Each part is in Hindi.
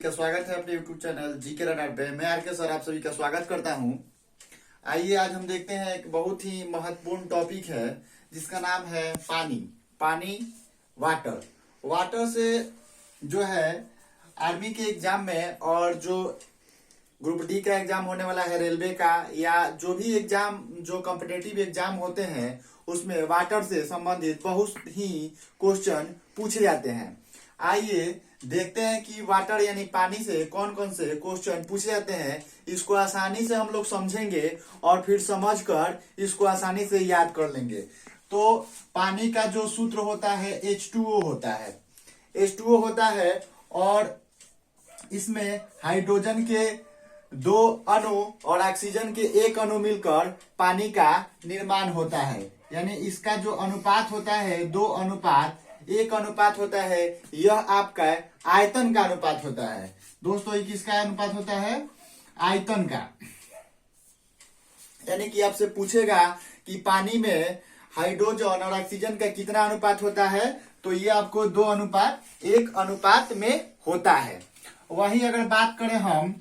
का स्वागत है अपने YouTube चैनल जीके रडार पे। मैं आर के सर आप सभी का स्वागत करता हूं। आइए आज हम देखते हैं एक बहुत ही महत्वपूर्ण टॉपिक है जिसका नाम है पानी वाटर। वाटर से जो है आर्मी के एग्जाम में और जो ग्रुप डी का एग्जाम होने वाला है रेलवे का या जो भी एग्जाम जो कॉम्पिटेटिव एग्जाम होते हैं उसमें वाटर से संबंधित बहुत ही क्वेश्चन पूछे जाते हैं। आइए देखते हैं कि वाटर यानी पानी से कौन कौन से क्वेश्चन पूछे जाते हैं। इसको आसानी से हम लोग समझेंगे और फिर समझकर इसको आसानी से याद कर लेंगे। तो पानी का जो सूत्र होता है H2O होता है, H2O होता है और इसमें हाइड्रोजन के 2 अणु और ऑक्सीजन के 1 अणु मिलकर पानी का निर्माण होता है। यानी इसका जो अनुपात होता है 2:1 अनुपात होता है। यह आपका आयतन का अनुपात होता है। दोस्तों ये किसका अनुपात होता है? आयतन का। यानी कि आपसे पूछेगा कि पानी में हाइड्रोजन और ऑक्सीजन का कितना अनुपात होता है, तो ये आपको 2:1 अनुपात में होता है। वहीं अगर बात करें हम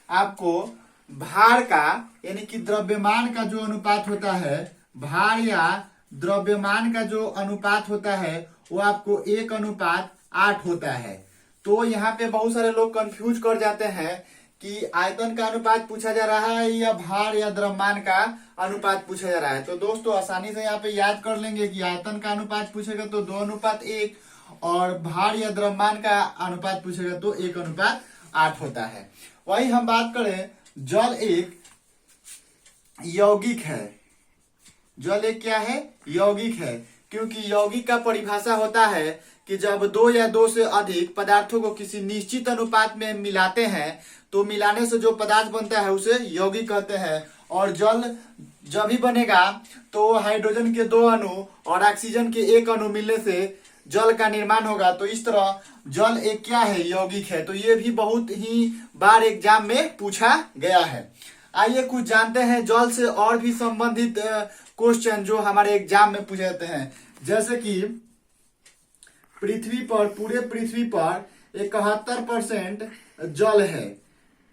आपको भार का यानी कि द्रव्यमान का जो अनुपात होता है, भार या द्रव्यमान का जो अनुपात होता है वो आपको 1:8 होता है। तो यहाँ पे बहुत सारे लोग कंफ्यूज कर जाते हैं कि आयतन का अनुपात पूछा जा रहा है या भार या द्रव्यमान का अनुपात पूछा जा रहा है। तो दोस्तों आसानी से यहाँ पे याद कर लेंगे कि आयतन का अनुपात पूछेगा तो 2:1 और भार या द्रव्यमान का अनुपात पूछेगा तो 1:8 होता है। वही हम बात करें जल एक यौगिक है। जल एक क्या है? यौगिक है। क्योंकि यौगिक का परिभाषा होता है कि जब 2 या 2 से अधिक पदार्थों को किसी निश्चित अनुपात में मिलाते हैं तो मिलाने से जो पदार्थ बनता है उसे यौगिक कहते हैं। और जल जब भी बनेगा तो हाइड्रोजन के 2 अणु और ऑक्सीजन के 1 अणु मिलने से जल का निर्माण होगा। तो इस तरह जल एक क्या है? यौगिक है। तो ये भी बहुत ही बार एग्जाम में पूछा गया है। आइए कुछ जानते हैं जल से और भी संबंधित क्वेश्चन जो हमारे एग्जाम में पूछे जाते हैं। जैसे कि पूरे पृथ्वी पर 71% जल है।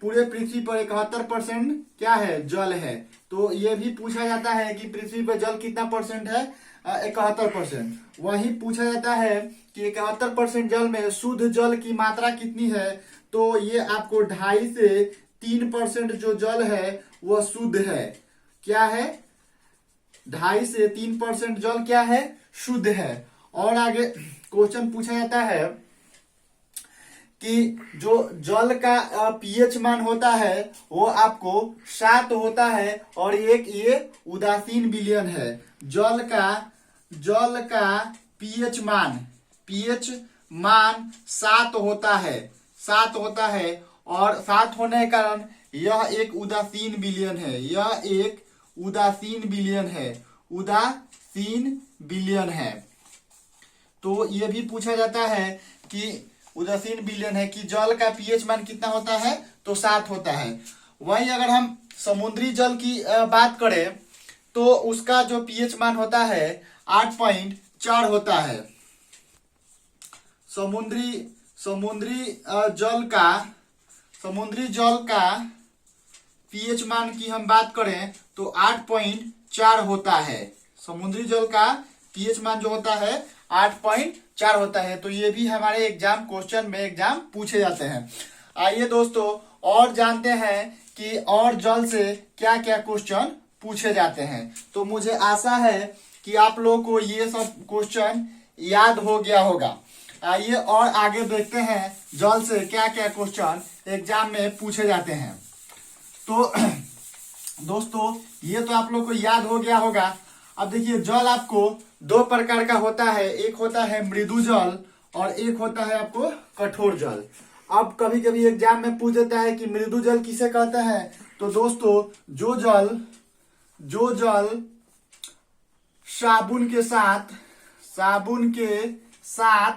पूरे पृथ्वी पर 71% क्या है? जल है। तो ये भी पूछा जाता है कि पृथ्वी पर जल कितना परसेंट है? 71%। वही पूछा जाता है कि 71% जल में शुद्ध जल की मात्रा कितनी है? तो ये आपको 2.5 से 3% जो जल है वह शुद्ध है। क्या है? 2.5 से 3% जल क्या है? शुद्ध है। और आगे क्वेश्चन पूछा जाता है कि जो जल का पीएच मान होता है वो आपको 7 होता है और एक ये उदासीन विलयन है। जल का पीएच मान 7 होता है। 7 होता है और 7 होने के कारण यह एक उदासीन विलयन है। यह एक उदासीन विलयन है। तो ये भी पूछा जाता है कि उदासीन विलयन है कि जल का पीएच मान कितना होता है? तो 7 होता है। वहीं अगर हम समुद्री जल की बात करें तो उसका जो पीएच मान होता है 8.4 होता है। समुद्री जल का पीएच मान की हम बात करें तो 8.4 होता है। समुद्री जल का पीएच मान जो होता है 8.4 होता है। तो ये भी हमारे क्वेश्चन में पूछे जाते हैं। आइए दोस्तों और जानते हैं कि और जल से क्या क्या क्वेश्चन पूछे जाते हैं। तो मुझे आशा है कि आप लोगों को ये सब क्वेश्चन याद हो गया होगा। आइए और आगे देखते हैं जल से क्या क्या क्वेश्चन एग्जाम में पूछे जाते हैं। तो दोस्तों ये तो आप लोग को याद हो गया होगा। अब देखिए जल आपको 2 प्रकार का होता है। एक होता है मृदु जल और एक होता है आपको कठोर जल। अब कभी कभी एग्जाम में पूछ देता है कि मृदु जल किसे कहते हैं। तो दोस्तों जो जल साबुन के साथ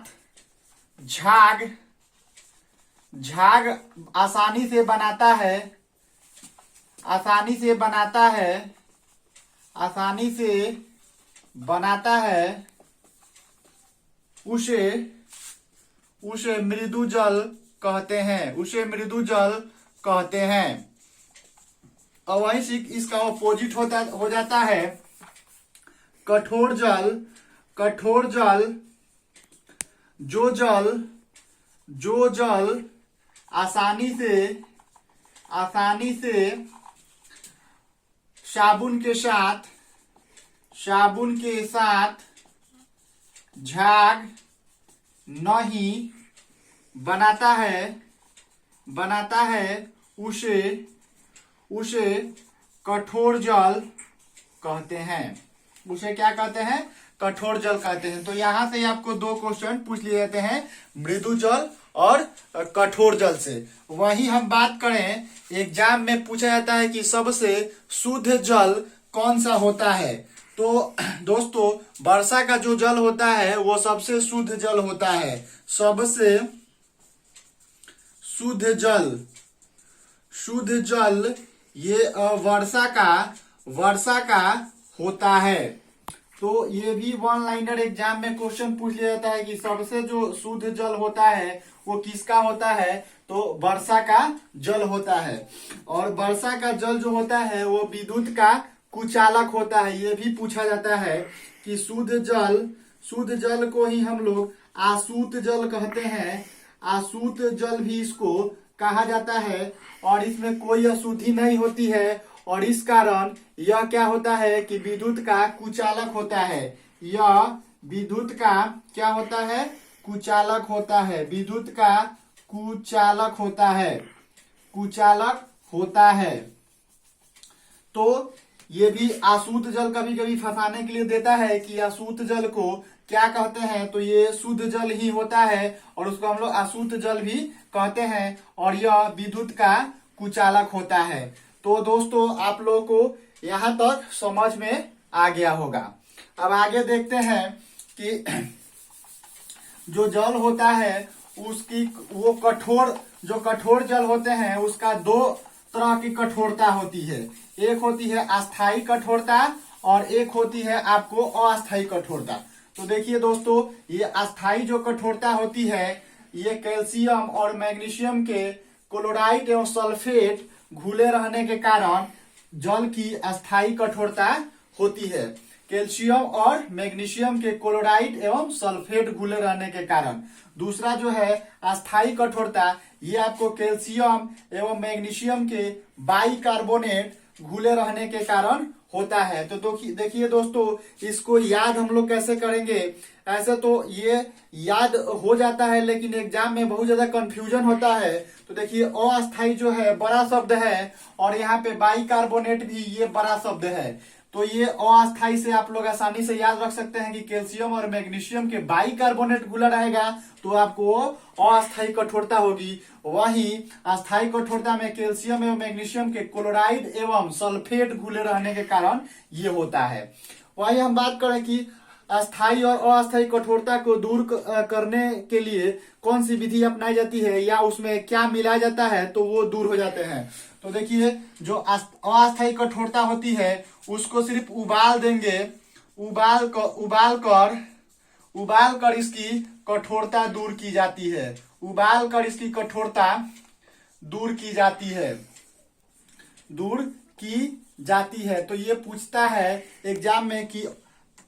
झाग आसानी से बनाता है उसे मृदु जल कहते हैं, उसे मृदु जल कहते हैं। और वहीं से इसका ऑपोजिट हो जाता है कठोर जल। कठोर जल जो जल आसानी से साबुन के साथ झाग नहीं बनाता है उसे कठोर जल कहते हैं। उसे क्या कहते हैं? कठोर जल कहते हैं। तो यहां से आपको दो क्वेश्चन पूछ लिए जाते हैं, मृदु जल और कठोर जल से। वहीं हम बात करें, एग्जाम में पूछा जाता है कि सबसे शुद्ध जल कौन सा होता है। तो दोस्तों, वर्षा का जो जल होता है वो सबसे शुद्ध जल होता है। सबसे शुद्ध जल ये वर्षा का होता है। तो ये भी वन लाइनर एग्जाम में क्वेश्चन पूछ लिया जाता है कि सबसे जो शुद्ध जल होता है वो किसका होता है, तो वर्षा का जल होता है। और वर्षा का जल जो होता है वो विद्युत का कुचालक होता है। ये भी पूछा जाता है कि शुद्ध जल को ही हम लोग आसूत जल कहते हैं। आसूत जल भी इसको कहा जाता है और इसमें कोई अशुद्धि नहीं होती है और इस कारण यह क्या होता है कि विद्युत का कुचालक होता है। यह विद्युत का क्या होता है? कुचालक होता है। विद्युत का कुचालक होता है। तो ये भी आसूत जल कभी कभी फंसाने के लिए देता है कि आसूत जल को क्या कहते हैं, तो ये शुद्ध जल ही होता है और उसको हम लोग आसूत जल भी कहते हैं और यह विद्युत का कुचालक होता है। तो दोस्तों, आप लोगों को यहाँ तक समझ में आ गया होगा। अब आगे देखते हैं कि जो जल होता है उसकी वो जो कठोर जल होते हैं उसका दो तरह की कठोरता होती है। एक होती है अस्थाई कठोरता और एक होती है आपको अस्थाई कठोरता। तो देखिए दोस्तों, ये अस्थाई जो कठोरता होती है ये कैल्शियम और मैग्नीशियम के क्लोराइड एवं सल्फेट घुले रहने के कारण जल की अस्थाई कठोरता होती है। कैल्शियम और मैग्नीशियम के क्लोराइड एवं सल्फेट घुले रहने के कारण। दूसरा जो है अस्थाई कठोरता, ये आपको कैल्शियम एवं मैग्नीशियम के बाइकार्बोनेट घुले रहने के कारण होता है। तो देखिए दोस्तों, इसको याद हम लोग कैसे करेंगे। ऐसे तो ये याद हो जाता है लेकिन एग्जाम में बहुत ज्यादा कंफ्यूजन होता है। तो देखिए, अस्थाई जो है बड़ा शब्द है और यहाँ पे बाइकार्बोनेट भी ये बड़ा शब्द है। तो ये अस्थाई से आप लोग आसानी से याद रख सकते हैं कि कैल्शियम और मैग्नीशियम के बाइकार्बोनेट घुला रहेगा तो आपको अस्थाई कठोरता होगी। वहीं अस्थाई कठोरता में कैल्शियम एवं मैग्नीशियम के क्लोराइड एवं सल्फेट घुले रहने के कारण ये होता है। वहीं हम बात करें कि अस्थाई और अस्थाई कठोरता को दूर करने के लिए कौन सी विधि अपनाई जाती है या उसमें क्या मिलाया जाता है तो वो दूर हो जाते हैं। तो देखिए, जो अस्थाई कठोरता होती है उसको सिर्फ उबाल देंगे। उबाल कर इसकी कठोरता दूर की जाती है। उबाल कर इसकी कठोरता दूर की जाती है। तो ये पूछता है एग्जाम में कि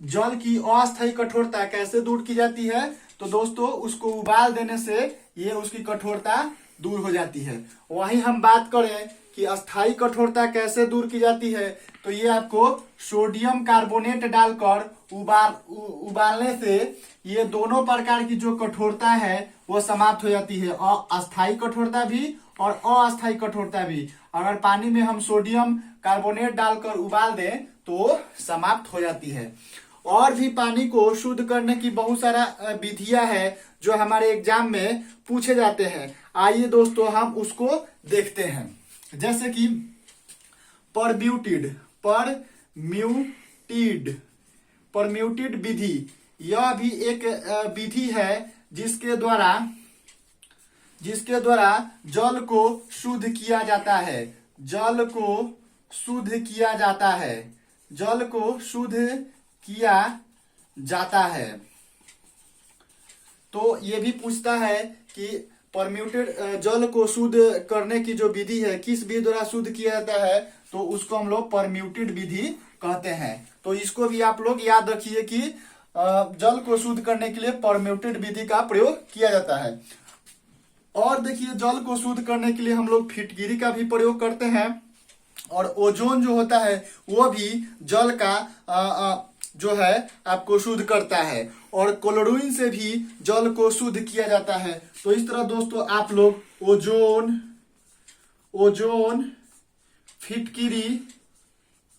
जल की अस्थाई कठोरता कैसे दूर की जाती है। तो दोस्तों, उसको उबाल देने से ये उसकी कठोरता दूर हो जाती है। वहीं हम बात करें कि अस्थाई कठोरता कैसे दूर की जाती है, तो ये आपको सोडियम कार्बोनेट डालकर उबालने से ये दोनों प्रकार की जो कठोरता है वो समाप्त हो जाती है। और अस्थाई कठोरता भी और अस्थाई कठोरता भी अगर पानी में हम सोडियम कार्बोनेट डालकर उबाल दें तो समाप्त हो जाती है। और भी पानी को शुद्ध करने की बहुत सारा विधियां है जो हमारे एग्जाम में पूछे जाते हैं। आइए दोस्तों, हम उसको देखते हैं। जैसे कि परम्यूटेड विधि, यह भी एक विधि है जिसके द्वारा जल को शुद्ध किया जाता है। जल को शुद्ध किया जाता है। तो ये भी पूछता है कि परम्यूटेड जल को शुद्ध करने की जो विधि है, किस विधि द्वारा शुद्ध किया जाता है, तो उसको हम लोग परम्यूटेड विधि कहते हैं। तो इसको भी आप लोग याद रखिए कि जल को शुद्ध करने के लिए परम्यूटेड विधि का प्रयोग किया जाता है। और देखिए, जल को शुद्ध करने के लिए हम लोग फिटकिरी का भी प्रयोग करते हैं, और ओजोन जो होता है वो भी जल का जो है आपको शुद्ध करता है, और क्लोरीन से भी जल को शुद्ध किया जाता है। तो इस तरह दोस्तों आप लोग ओजोन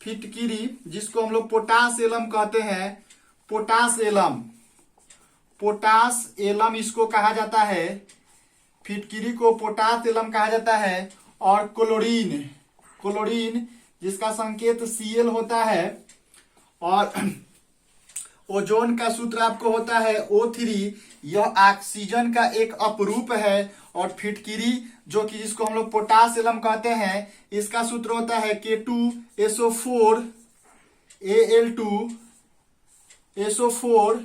फिटकिरी जिसको हम लोग पोटास एलम कहते हैं, पोटास एलम इसको कहा जाता है, फिटकिरी को पोटास एलम कहा जाता है। और क्लोरीन जिसका संकेत Cl होता है, और ओजोन का सूत्र आपको होता है O3, यह ऑक्सीजन का एक अपरूप है। और फिटकिरी जो कि जिसको हम लोग पोटास एलम कहते हैं, इसका सूत्र होता है K2SO4 Al2SO4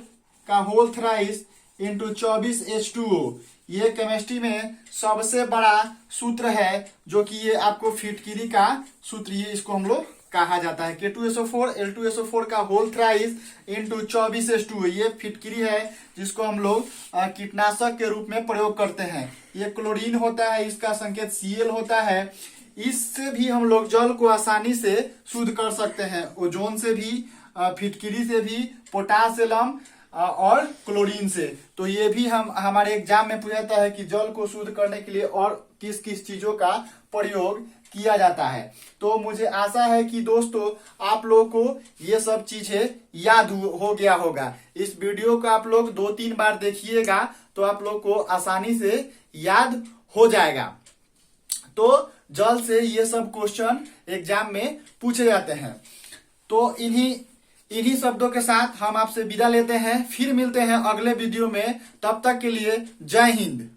का होल थ्राइस इंटू 24H2O। ये केमिस्ट्री में सबसे बड़ा सूत्र है, जो कि ये आपको फिटकिरी का सूत्र, ये इसको हम लोग कहा जाता है K2SO4 Al2SO4 का होल थ्राइस इंटू 24H2O। ये फिटकिरी है जिसको हम लोग कीटनाशक के रूप में प्रयोग करते हैं। ये क्लोरीन होता है, इसका संकेत Cl होता है। इससे भी हम लोग जल को आसानी से शुद्ध कर सकते हैं, ओजोन से भी, फिटकिरी से भी, पोटास एलम और क्लोरीन से। तो ये भी हमारे एग्जाम में पूछा जाता है कि जल को शुद्ध करने के लिए और किस किस चीजों का प्रयोग किया जाता है। तो मुझे आशा है कि दोस्तों आप लोगों को ये सब चीजें याद हो गया होगा। इस वीडियो को आप लोग 2-3 बार देखिएगा तो आप लोग को आसानी से याद हो जाएगा। तो जल से ये सब क्वेश्चन एग्जाम में पूछे जाते हैं। तो इन्हीं शब्दों के साथ हम आपसे विदा लेते हैं, फिर मिलते हैं अगले वीडियो में। तब तक के लिए जय हिंद।